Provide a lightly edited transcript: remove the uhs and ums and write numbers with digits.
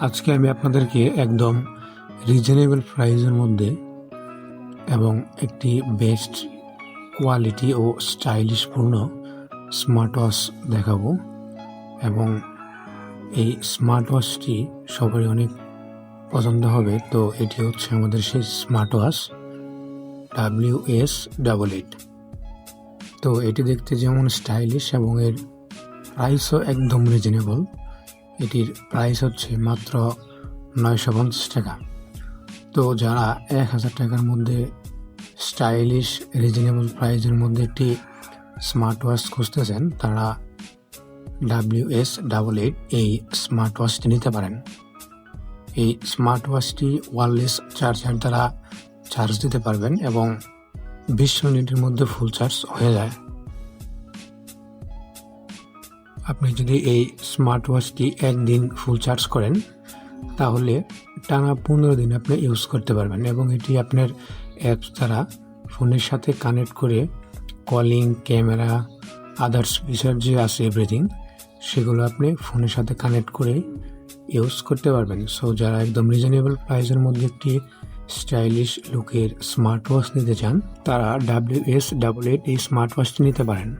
আজকে আমি আপনাদেরকে একদম রিজনেবল প্রাইসের মধ্যে এবং একটি বেস্ট কোয়ালিটি ও স্টাইলিশ পূর্ণ স্মার্ট ওয়াচ দেখাবো। এবং এই স্মার্ট ওয়াচটি সবারই অনেক পছন্দ হবে। তো এটি হচ্ছে আমাদের সেই স্মার্ট ওয়াচ WS88। তো এটি দেখতে যেমন স্টাইলিশ এবং এর প্রাইসও একদম রিজনেবল। এটির প্রাইস হচ্ছে মাত্র 950 টাকা। তো যারা 1000 টাকার মধ্যে স্টাইলিশ রিজনেবল প্রাইসের মধ্যে একটি স্মার্ট ওয়াচ খুঁজতেছেন, তারা WS88 এই স্মার্ট ওয়াচটি নিতে পারেন। এই স্মার্ট ওয়াচটি ওয়্যারলেস চার্জার দ্বারা চার্জ দিতে পারবেন এবং 20 মিনিটের মধ্যে ফুল চার্জ হয়ে যায়। আপনি যদি এই স্মার্ট ওয়াচটি একদিন ফুল চার্জ করেন তাহলে টানা 15 দিন আপনি ইউজ করতে পারবেন। এবং এটি আপনার অ্যাপস দ্বারা ফোনের সাথে কানেক্ট করে কলিং, ক্যামেরা, আদার্স ফিচার যে আছে এভরিথিং, সেগুলো আপনি ফোনের সাথে কানেক্ট করে ইউজ করতে পারবেন। সো যারা একদম রিজনেবল প্রাইসের মধ্যে একটি স্টাইলিশ লুকের স্মার্ট ওয়াচ নিতে চান, তারা WS88 এই স্মার্ট ওয়াচটি নিতে পারেন।